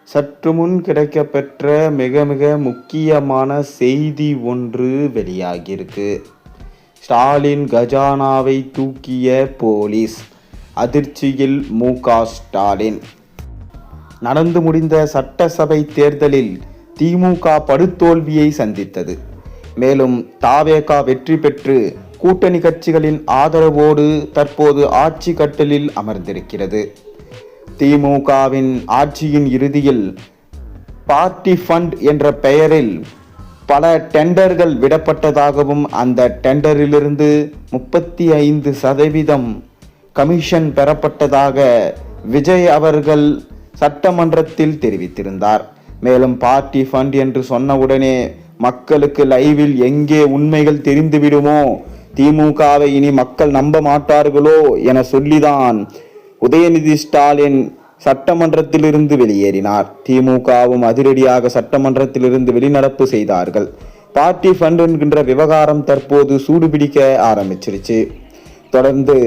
சற்று முன் கிடைக்கப்பெற்ற மிக மிக முக்கியமான செய்தி ஒன்று வெளியாகியிருக்கு. ஸ்டாலின் கஜானாவை தூக்கிய போலீஸ், அதிர்ச்சியில் மு.க.ஸ்டாலின். நடந்து முடிந்த சட்டசபை தேர்தலில் திமுக படுதோல்வியை சந்தித்தது. மேலும் தவேக வெற்றி பெற்று கூட்டணி கட்சிகளின் ஆதரவோடு தற்போது ஆட்சி கட்டிலில் அமர்ந்திருக்கிறது. திமுகவின் ஆட்சியின் இறுதியில் பார்ட்டி ஃபண்ட் என்ற பெயரில் பல டெண்டர்கள் விடப்பட்டதாகவும் அந்த டெண்டரிலிருந்து 35% கமிஷன் பெறப்பட்டதாக விஜய் அவர்கள் சட்டமன்றத்தில் தெரிவித்திருந்தார். மேலும் பார்ட்டி ஃபண்ட் என்று சொன்னவுடனே மக்களுக்கு லைவில் எங்கே உண்மைகள் தெரிந்துவிடுமோ, திமுகவை இனி மக்கள் நம்ப மாட்டார்களோ என சொல்லிதான் உதயநிதி ஸ்டாலின் சட்டமன்றத்திலிருந்து வெளியேறினார். திமுகவும் அதிரடியாக சட்டமன்றத்திலிருந்து வெளிநடப்பு செய்தார்கள். பார்ட்டி ஃபண்ட் என்கின்ற விவகாரம் தற்போது சூடுபிடிக்க ஆரம்பிச்சிருச்சு. தொடர்ந்து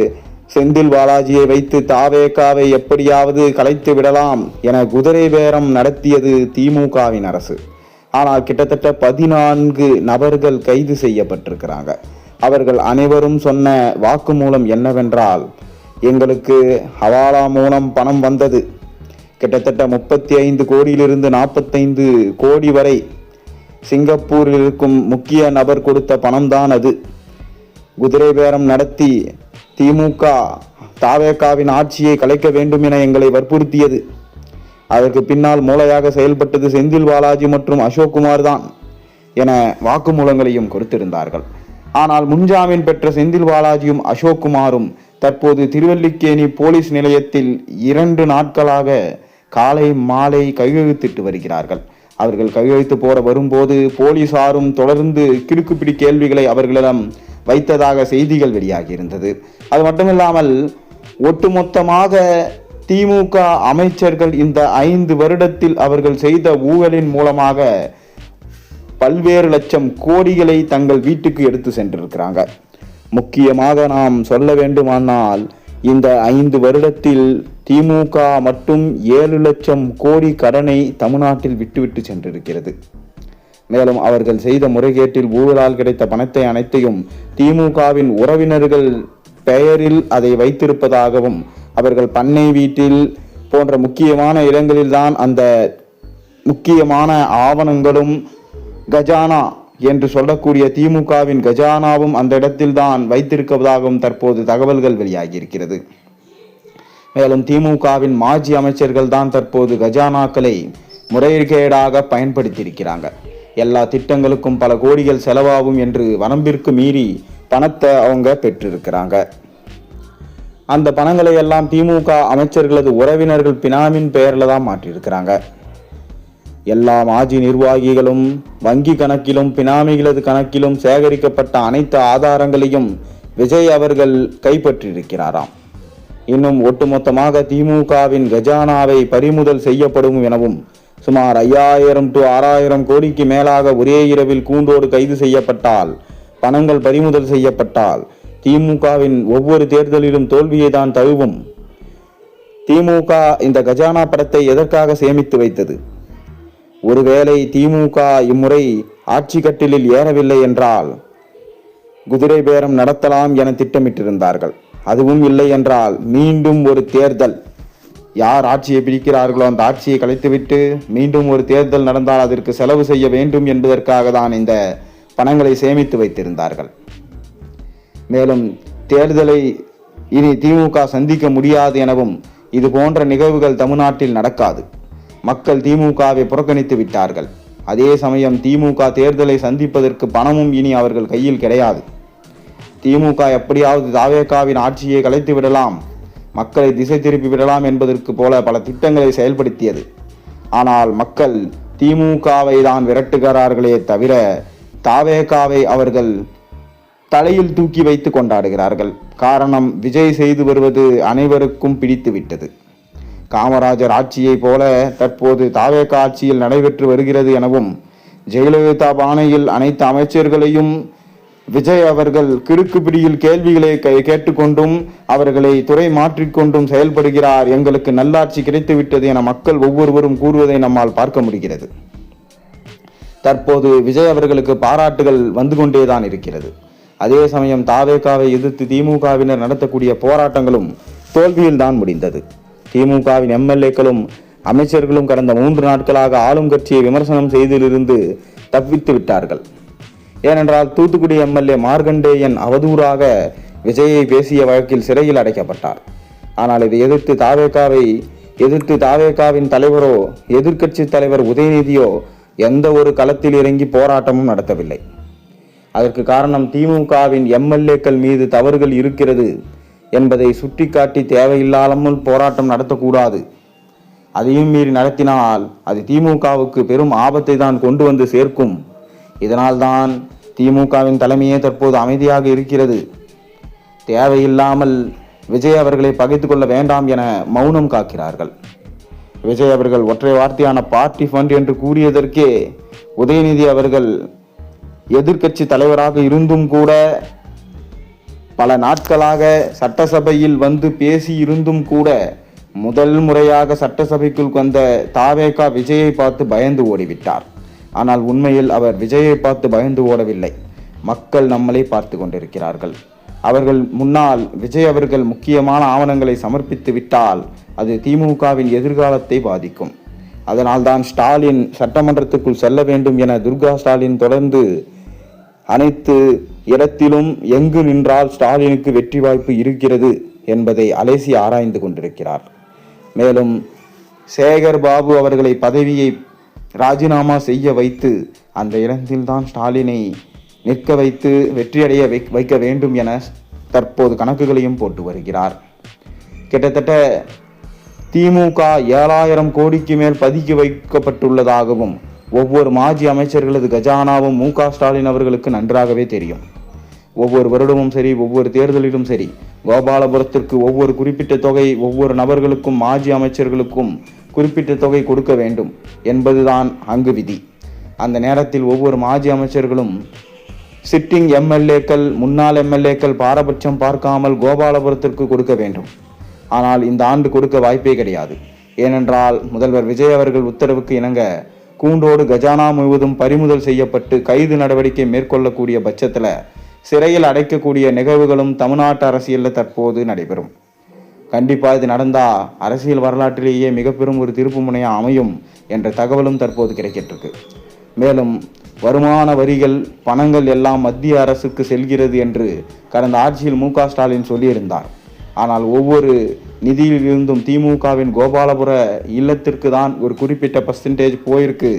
செந்தில் பாலாஜியை வைத்து தவேகவை எப்படியாவது கலைத்து விடலாம் என குதிரை பேரம் நடத்தியது திமுகவின் அரசு. ஆனால் கிட்டத்தட்ட 14 நபர்கள் கைது செய்யப்பட்டிருக்கிறாங்க. அவர்கள் அனைவரும் சொன்ன வாக்குமூலம் என்னவென்றால், எங்களுக்கு ஹவாலா மூலம் பணம் வந்தது, கிட்டத்தட்ட 35 கோடியிலிருந்து 45 கோடி வரை சிங்கப்பூரில் இருக்கும் முக்கிய நபர் கொடுத்த பணம்தான் அது. குதிரை பேரம் நடத்தி திமுக தவேகவின் ஆட்சியை கலைக்க வேண்டும் என எங்களை வற்புறுத்தியது. அதற்கு பின்னால் மூளையாக செயல்பட்டது செந்தில் பாலாஜி மற்றும் அசோக்குமார் தான் என வாக்குமூலங்களையும் கொடுத்திருந்தார்கள். ஆனால் முன்ஜாமீன் பெற்ற செந்தில் பாலாஜியும் அசோக்குமாரும் தற்போது திருவல்லிக்கேணி போலீஸ் நிலையத்தில் 2 நாட்களாக காலை மாலை கையெழுத்திட்டு வருகிறார்கள். அவர்கள் கையெழுத்து போட வரும்போது போலீசாரும் தொடர்ந்து கிடுக்குப்பிடி கேள்விகளை அவர்களிடம் வைத்ததாக செய்திகள் வெளியாகி இருந்தது. அது மட்டுமில்லாமல் ஒட்டுமொத்தமாக திமுக அமைச்சர்கள் இந்த 5 வருடத்தில் அவர்கள் செய்த ஊழலின் மூலமாக பல்வேறு லட்சம் கோடிகளை தங்கள் வீட்டுக்கு எடுத்து சென்றிருக்கிறாங்க. முக்கியமாக நாம் சொல்ல வேண்டுமானால் இந்த 5 வருடத்தில் திமுக மட்டும் 7 லட்சம் கோடி கடனை தமிழ்நாட்டில் விட்டுவிட்டு சென்றிருக்கிறது. மேலும் அவர்கள் செய்த முறைகேட்டில் ஊழலால் கிடைத்த பணத்தை அனைத்தையும் திமுகவின் உறவினர்கள் பெயரில் அதை வைத்திருப்பதாகவும், அவர்கள் பண்ணை வீட்டில் போன்ற முக்கியமான இடங்களில்தான் அந்த முக்கியமான ஆவணங்களும் கஜானா என்று சொல்லக்கூடிய திமுகவின் கஜானாவும் அந்த இடத்தில்தான் வைத்திருப்பதாகவும் தற்போது தகவல்கள் வெளியாகியிருக்கிறது. மேலும் திமுகவின் மாஜி அமைச்சர்கள் தான் தற்போது கஜானாக்களை முறைகேடாக பயன்படுத்தியிருக்கிறாங்க. எல்லா திட்டங்களுக்கும் பல கோடிகள் செலவாகும் என்று வரம்பிற்கு மீறி பணத்தை அவங்க பெற்றிருக்கிறாங்க. அந்த பணங்களை எல்லாம் திமுக அமைச்சர்களது உறவினர்கள் பினாமின் பெயர்ல தான் மாற்றியிருக்கிறாங்க. எல்லா மாஜி நிர்வாகிகளும் வங்கி கணக்கிலும் பினாமிகளது கணக்கிலும் சேகரிக்கப்பட்ட அனைத்து ஆதாரங்களையும் விஜய் அவர்கள் கைப்பற்றியிருக்கிறாராம். இன்னும் ஒட்டுமொத்தமாக திமுகவின் கஜானாவை பறிமுதல் செய்யப்படும் எனவும், சுமார் 5000 to 6000 கோடிக்கு மேலாக ஒரே இரவில் கூண்டோடு கைது செய்யப்பட்டால், பணங்கள் பறிமுதல் செய்யப்பட்டால் திமுகவின் ஒவ்வொரு தேர்தலிலும் தோல்வியை தான் தழுவும். திமுக இந்த கஜானா படத்தை எதற்காக சேமித்து வைத்தது? ஒருவேளை திமுக இம்முறை ஆட்சி கட்டிலில் ஏறவில்லை என்றால் குதிரை பேரம் நடத்தலாம் என திட்டமிட்டிருந்தார்கள். அதுவும் இல்லை என்றால் மீண்டும் ஒரு தேர்தல், யார் ஆட்சியை பிடிக்கிறார்களோ அந்த ஆட்சியை கலைத்துவிட்டு மீண்டும் ஒரு தேர்தல் நடந்தால் அதற்கு செலவு செய்ய வேண்டும் என்பதற்காக தான் இந்த பணங்களை சேமித்து வைத்திருந்தார்கள். மேலும் தேர்தலை இனி திமுக சந்திக்க முடியாது எனவும், இது போன்ற நிகழ்வுகள் தமிழ்நாட்டில் நடக்காது. மக்கள் திமுகவை புறக்கணித்து விட்டார்கள். அதே சமயம் திமுக தேர்தலை சந்திப்பதற்கு பணமும் இனி அவர்கள் கையில் கிடையாது. திமுக எப்படியாவது தவேகவின் ஆட்சியை கலைத்து விடலாம், மக்களை திசை திருப்பி விடலாம் என்பதற்கு போல பல திட்டங்களை செயல்படுத்தியது. ஆனால் மக்கள் திமுகவை தான் விரட்டுகிறார்களே தவிர தவேகவை அவர்கள் தலையில் தூக்கி வைத்து கொண்டாடுகிறார்கள். காரணம், விஜய் செய்து வருவது அனைவருக்கும் பிடித்து விட்டது. காமராஜர் ஆட்சியை போல தற்போது தவேக ஆட்சியில் நடைபெற்று வருகிறது எனவும், ஜெயலலிதா பாணியில் அனைத்து அமைச்சர்களையும் விஜய் அவர்கள் கிடுக்கு பிடியில் கேள்விகளை கேட்டுக்கொண்டும் அவர்களை துறை மாற்றிக்கொண்டும் செயல்படுகிறார். எங்களுக்கு நல்லாட்சி கிடைத்துவிட்டது என மக்கள் ஒவ்வொருவரும் கூறுவதை நம்மால் பார்க்க முடிகிறது. தற்போது விஜய் அவர்களுக்கு பாராட்டுகள் வந்து கொண்டேதான் இருக்கிறது. அதே சமயம் தாவேகாவை எதிர்த்து திமுகவினர் நடத்தக்கூடிய போராட்டங்களும் தோல்வியில் தான் முடிந்தது. திமுகவின் எம்எல்ஏக்களும் அமைச்சர்களும் கடந்த 3 நாட்களாக ஆளும் கட்சியை விமர்சனம் செய்திலிருந்து தப்பித்து விட்டார்கள். ஏனென்றால் தூத்துக்குடி எம்எல்ஏ மார்கண்டேயன் அவதூறாக விஜயை பேசிய வழக்கில் சிறையில் அடைக்கப்பட்டார். ஆனால் இதை எதிர்த்து தாவேகாவின் தலைவரோ எதிர்க்கட்சி தலைவர் உதயநிதியோ எந்த ஒரு களத்தில் இறங்கி போராட்டமும் நடத்தவில்லை. அதற்கு காரணம் திமுகவின் எம்எல்ஏக்கள் மீது தவறுகள் இருக்கிறது என்பதை சுட்டிக்காட்டி தேவையில்லாமல் போராட்டம் நடத்தக்கூடாது. அதையும் மீறி நடத்தினால் அது திமுகவுக்கு பெரும் ஆபத்தை தான் கொண்டு வந்து சேர்க்கும். இதனால்தான் திமுகவின் தலைமையே தற்போது அமைதியாக இருக்கிறது. தேவையில்லாமல் விஜய் அவர்களை பகைத்து கொள்ள வேண்டாம் என மௌனம் காக்கிறார்கள். விஜய் அவர்கள் ஒற்றை வார்த்தையான பார்ட்டி ஃபண்ட் என்று கூறியதற்கே உதயநிதி அவர்கள் எதிர்க்கட்சி தலைவராக இருந்தும் கூட பல நாட்களாக சட்டசபையில் வந்து பேசி இருந்தும் கூட முதல் முறையாக சட்டசபைக்குள் வந்த தாவேகா விஜயை பார்த்து பயந்து ஓடிவிட்டார். ஆனால் உண்மையில் அவர் விஜயை பார்த்து பயந்து ஓடவில்லை. மக்கள் நம்மளை பார்த்து கொண்டிருக்கிறார்கள். அவர்கள் முன்னால் விஜய் அவர்கள் முக்கியமான ஆவணங்களை சமர்ப்பித்து விட்டால் அது திமுகவின் எதிர்காலத்தை பாதிக்கும். அதனால்தான் ஸ்டாலின் சட்டமன்றத்துக்குள் செல்ல வேண்டும் என துர்கா ஸ்டாலின் தொடர்ந்து அனைத்து இடத்திலும் எங்கு நின்றால் ஸ்டாலினுக்கு வெற்றி வாய்ப்பு இருக்கிறது என்பதை அலசி ஆராய்ந்து கொண்டிருக்கிறார். மேலும் சேகர் பாபு அவர்களை பதவியை ராஜினாமா செய்ய வைத்து அந்த இடத்தில்தான் ஸ்டாலினை நிற்க வைத்து வெற்றியடைய வைக்க வேண்டும் என தற்போது கணக்குகளையும் போட்டு வருகிறார். கிட்டத்தட்ட திமுக 7000 கோடிக்கு மேல் பதுக்கி வைக்கப்பட்டுள்ளதாகவும் ஒவ்வொரு மாஜி அமைச்சர்களது கஜானாவும் மு க ஸ்டாலின் அவர்களுக்கு நன்றாகவே தெரியும். ஒவ்வொரு வருடமும் சரி, ஒவ்வொரு தேர்தலிலும் சரி, கோபாலபுரத்திற்கு ஒவ்வொரு குறிப்பிட்ட தொகை, ஒவ்வொரு நபர்களுக்கும் மாஜி அமைச்சர்களுக்கும் குறிப்பிட்ட தொகை கொடுக்க வேண்டும் என்பதுதான் அங்கு விதி. அந்த நேரத்தில் ஒவ்வொரு மாஜி அமைச்சர்களும் சிட்டிங் எம்எல்ஏக்கள், முன்னாள் எம்எல்ஏக்கள் பாரபட்சம் பார்க்காமல் கோபாலபுரத்திற்கு கொடுக்க வேண்டும். ஆனால் இந்த ஆண்டு கொடுக்க வாய்ப்பே கிடையாது. ஏனென்றால் முதல்வர் விஜய் அவர்கள் உத்தரவுக்கு இணங்க கூண்டோடு கஜானா முழுவதும் பறிமுதல் செய்யப்பட்டு கைது நடவடிக்கை மேற்கொள்ளக்கூடிய பட்சத்தில் சிறையில் அடைக்கக்கூடிய நிகழ்வுகளும் தமிழ்நாட்டு அரசியலில் தற்போது நடைபெறும். கண்டிப்பாக இது நடந்தால் அரசியல் வரலாற்றிலேயே மிக பெரும் ஒரு திருப்பு முனையாக அமையும் என்ற தகவலும் தற்போது கிடைக்கின்றிருக்கு. மேலும் வருமான வரிகள் பணங்கள் எல்லாம் மத்திய அரசுக்கு செல்கிறது என்று கடந்த ஆட்சியில் மு க ஸ்டாலின் சொல்லியிருந்தார். ஆனால் ஒவ்வொரு நிதியிலிருந்தும் திமுகவின் கோபாலபுர இல்லத்திற்கு தான் ஒரு குறிப்பிட்ட பர்சன்டேஜ் போயிருக்கு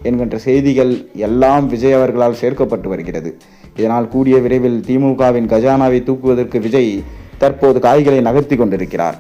என்கின்ற செய்திகள் எல்லாம் விஜய் அவர்களால் சேர்க்கப்பட்டு வருகிறது. இதனால் கூடிய விரைவில் திமுகவின் கஜானாவை தூக்குவதற்கு விஜய் தற்போது காய்களை நகர்த்தி கொண்டிருக்கிறார்.